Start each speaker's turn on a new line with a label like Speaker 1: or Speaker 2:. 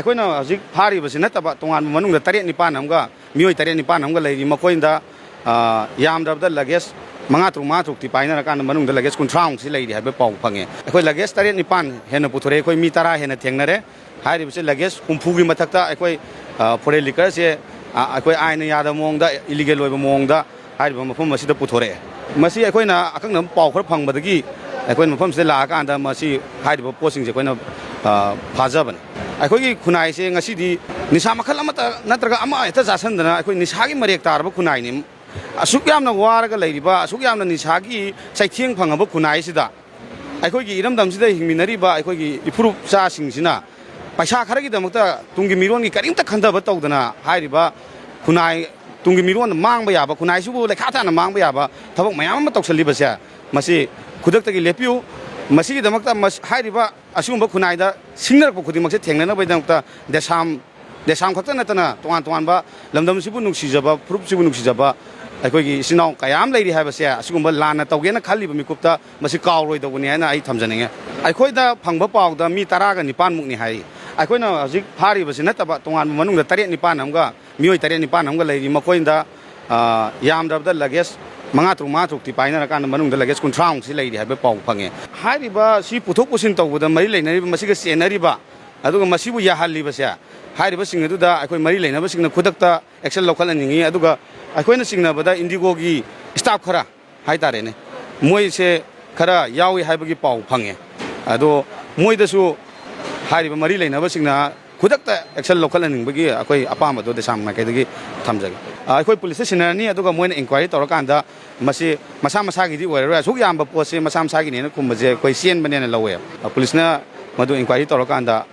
Speaker 1: ꯑꯩꯈꯣꯏꯅ ꯍꯧꯖꯤꯛ ꯐꯥꯔꯤꯕꯁꯤ ꯅꯠꯇꯕ ꯇꯣꯉꯥꯟꯕ ꯃꯅꯨꯡꯗ 7-9 ꯑꯃꯒ ꯃꯤꯑꯣꯏ 7-9 ꯑꯃꯒ ꯂꯩꯔꯤ ꯃꯈꯣꯏꯗ ꯌꯥꯝꯗ꯭ꯔꯕꯗ ꯂꯒꯦꯖ 5-6ꯇꯤ ꯄꯥꯏꯅꯔꯀꯥꯟꯗ ꯃꯅꯨꯡꯗ ꯂꯒꯦꯖ 30ꯃꯨꯛꯁꯤ ꯂꯩꯔꯤ ꯍꯥꯏꯕ ꯄꯥꯎ ꯐꯪꯉꯦ ꯑꯩꯈꯣꯏ ꯂꯒꯦꯖ 7-9 ꯍꯦꯟꯅ ꯄꯨꯊꯣꯔꯛꯑꯦ ꯑꯩꯈꯣꯏ ꯃꯤ 10 ꯍꯦꯟꯅ ꯊꯦꯡꯅꯔꯦ ꯍꯥꯏꯔꯤꯕꯁꯤ ꯂꯒꯦꯖ 60ꯒꯤ ꯃꯊꯛꯇ ꯑꯩꯈꯣꯏ ꯐꯣꯔꯦꯟ ꯂꯤꯀꯔꯁꯦ ꯑꯩꯈꯣꯏ ꯑꯥꯏꯟꯅ ꯌꯥꯗꯕ ꯃꯑꯣꯡꯗ ꯏꯂꯤꯒꯦꯜ ꯑꯣꯏꯕ ꯃꯑꯣꯡꯗ ꯍꯥꯏꯔꯤꯕ ꯃꯐꯝ ꯑꯁꯤꯗ ꯄꯨꯊꯣꯔꯛꯑꯦ ꯃꯁꯤ ꯑꯩꯈꯣꯏꯅ ꯑꯀꯛꯅꯕ ꯄꯥꯎ ꯈꯔ ꯐꯪꯕꯗꯒꯤ ꯑꯩꯈꯣꯏꯅ ꯃꯐꯝꯁꯤꯗ ꯂꯥꯛꯑꯀꯥꯟꯗ ꯃꯁꯤ ꯍꯥꯏꯔꯤꯕ ꯄꯣꯠꯁꯤꯡꯁꯦ ꯑꯩꯈꯣꯏꯅ ꯐꯥꯖꯕꯅꯤ ꯑꯩꯈꯣꯏꯒꯤ ꯈꯨꯟꯅꯥꯏꯁꯦ ꯉꯁꯤꯗꯤ ꯅꯤꯁꯥ ꯃꯈꯜ ꯑꯃꯠꯇ ꯅꯠꯇ꯭ꯔꯒ ꯑꯃ ꯍꯦꯛꯇ ꯆꯥꯁꯤꯟꯗꯅ ꯑꯩꯈꯣꯏ ꯅꯤꯁꯥꯒꯤ ꯃꯔꯦꯛ ꯇꯥꯔꯕ ꯈꯨꯟꯅꯥꯏꯅꯤ ꯑꯁꯨꯛ ꯌꯥꯝꯅ ꯋꯥꯔꯒ ꯂꯩꯔꯤꯕ ꯑꯁꯨꯛ ꯌꯥꯝꯅ ꯅꯤꯁꯥꯒꯤ ꯆꯩꯊꯦꯡ ꯐꯪꯉꯕ ꯈꯨꯟꯅꯥꯏꯁꯤꯗ ꯑꯩꯈꯣꯏꯒꯤ ꯏꯔꯝꯗꯝꯁꯤꯗ ꯍꯤꯡꯃꯤꯟꯅꯔꯤꯕ ꯑꯩꯈꯣꯏꯒꯤ ꯏꯐꯨꯔꯨꯞꯆꯥꯁꯤꯡꯁꯤꯅ ꯄꯩꯁꯥ ꯈꯔꯒꯤꯗꯃꯛꯇ ꯇꯨꯡꯒꯤ ꯃꯤꯔꯣꯟꯒꯤ ꯀꯔꯤꯝꯇ ꯈꯟꯊꯕ ꯇꯧꯗꯅ ꯍꯥꯏꯔꯤꯕ ꯈꯨꯟꯅꯥꯏ ꯇꯨꯡꯒꯤ ꯃꯤꯔꯣꯟꯗ ꯃꯥꯡꯕ ꯌꯥꯕ ꯈꯨꯟꯅꯥꯏꯁꯤꯕꯨ ꯂꯩꯈꯥ ꯇꯥꯅ ꯃꯥꯡꯕ ꯌꯥꯕ ꯊꯕꯛ ꯃꯌꯥꯝ ꯑꯃ ꯇꯧꯁꯜꯂꯤꯕꯁꯦ ꯃꯁꯤ ꯈꯨꯗꯛꯇꯒꯤ ꯂꯦꯞꯄꯤꯌꯨ ꯃꯁꯤꯒꯤꯗꯃꯛꯇ ꯑꯍꯥꯏꯔꯤꯕ ꯑꯁꯤꯒꯨꯝꯕ ꯈꯨꯟꯅꯥꯏꯗ ꯁꯤꯡꯅꯔꯛꯄ ꯈꯨꯗꯤꯡꯃꯛꯁꯦ ꯊꯦꯡꯅꯅꯕꯒꯤꯗꯃꯛꯇ ꯗꯦꯁꯥꯝ ꯈꯛꯇ ꯅꯠꯇꯅ ꯇꯣꯉꯥꯟꯕ ꯂꯝꯗꯝꯁꯤꯕꯨ ꯅꯨꯡꯁꯤꯖꯕ ꯐꯨꯔꯨꯞꯁꯤꯕꯨ ꯅꯨꯡꯁꯤꯖꯕ ꯑꯩꯈꯣꯏꯒꯤ ꯏꯆꯤꯟ ꯏꯅꯥꯎ ꯀꯌꯥ ꯑꯃ ꯂꯩꯔꯤ ꯍꯥꯏꯕꯁꯦ ꯑꯁꯤꯒꯨꯝꯕ ꯂꯥꯟꯅ ꯇꯧꯒꯦꯅ ꯈꯜꯂꯤꯕ ꯃꯤꯀꯨꯞꯇ ꯃꯁꯤ ꯀꯥꯎꯔꯣꯏꯗꯧꯕꯅꯤ ꯍꯥꯏꯅ ꯑꯩ ꯊꯝꯖꯅꯤꯡꯉꯦ ꯑꯩꯈꯣꯏꯗ ꯐꯪꯕ ꯄꯥꯎꯗ ꯃꯤ 19-ꯃꯨꯛꯅꯤ ꯍꯥꯏ ꯑꯩꯈꯣꯏꯅ ꯍꯧꯖꯤꯛ ꯐꯥꯔꯤꯕꯁꯤ ꯅꯠꯇꯕ ꯇꯣꯉꯥꯟꯕ ꯃꯅꯨꯡꯗ 7-9 ꯑꯃꯒ ꯃꯤꯑꯣꯏ 7-9 ꯑꯃꯒ ꯂꯩꯔꯤ ꯃꯈꯣꯏꯗ ꯌꯥꯝꯗ꯭ꯔꯕꯗ ꯂꯒꯦꯖ 5-6ꯇꯤ ꯄꯥꯏꯅꯔꯀꯥꯟꯗ ꯃꯅꯨꯡꯗ ꯂꯒꯦꯖ 30ꯃꯨꯛꯁꯤ ꯂꯩꯔꯤ ꯍꯥꯏꯕ ꯄꯥꯎ ꯐꯪꯉꯦ ꯍꯥꯏꯔꯤꯕ ꯁꯤ ꯄꯨꯊꯣꯛ ꯄꯨꯁꯤꯟ ꯇꯧꯕꯗ ꯃꯔꯤ ꯂꯩꯅꯔꯤꯕ ꯃꯁꯤꯒ ꯆꯦꯟꯅꯔꯤꯕ ꯑꯗꯨꯒ ꯃꯁꯤꯕꯨ ꯌꯥꯍꯜꯂꯤꯕꯁꯦ ꯍꯥꯏꯔꯤꯕꯁꯤꯡ ꯑꯗꯨꯗ ꯑꯩꯈꯣꯏ ꯃꯔꯤ ꯂꯩꯅꯕꯁꯤꯡꯅ ꯈꯨꯗꯛꯇ ꯑꯦꯛꯁꯟ ꯂꯧꯈꯠꯍꯟꯅꯤꯡꯉꯤ ꯑꯗꯨꯒ ꯑꯩꯈꯣꯏꯅ ꯆꯤꯡꯅꯕꯗ ꯏꯟꯗꯤꯒꯣꯒꯤ ꯁ꯭ꯇꯥꯐ ꯈꯔ ꯍꯥꯏꯇꯥꯔꯦꯅꯦ ꯃꯣꯏꯁꯦ ꯈꯔ ꯌꯥꯎꯏ ꯍꯥꯏꯕꯒꯤ ꯄꯥꯎ ꯐꯪꯉꯦ ꯑꯗꯣ ꯃꯣꯏꯗꯁꯨ ꯍꯥꯏꯔꯤꯕ ꯃꯔꯤ ꯂꯩꯅꯕꯁꯤꯡꯅ ꯈꯨꯗꯛꯇ ꯑꯦꯛꯁꯟ ꯂꯧꯈꯠꯍꯟꯅꯤꯡꯕꯒꯤ ꯑꯩꯈꯣꯏ ꯑꯄꯥꯝꯕꯗꯣ ꯗꯦꯁꯥꯝ ꯃꯥꯏꯀꯩꯗꯒꯤ ꯊꯝꯖꯒꯦ ꯑꯩꯈꯣꯏ ꯄꯨꯂꯤꯁꯇ ꯁꯤꯟꯅꯔꯅꯤ ꯑꯗꯨꯒ ꯃꯣꯏꯅ ꯏꯟꯀ꯭ꯋꯥꯏꯔꯤ ꯇꯧꯔꯀꯥꯟꯗ ꯃꯁꯤ ꯃꯁꯥ ꯃꯁꯥꯒꯤꯗꯤ ꯑꯣꯏꯔꯔꯣꯏ ꯑꯁꯨꯛ ꯌꯥꯝꯕ ꯄꯣꯠꯁꯦ ꯃꯁꯥ ꯃꯁꯥꯒꯤꯅꯦꯅ ꯈꯨꯝꯕꯁꯦ ꯑꯩꯈꯣꯏ ꯆꯦꯟꯕꯅꯦꯅ ꯂꯧꯋꯦ ꯄꯨꯂꯤꯁꯅ ꯃꯗꯨ ꯏꯟꯀ꯭ꯋꯥꯏꯔꯤ ꯇꯧꯔꯀꯥꯟꯗ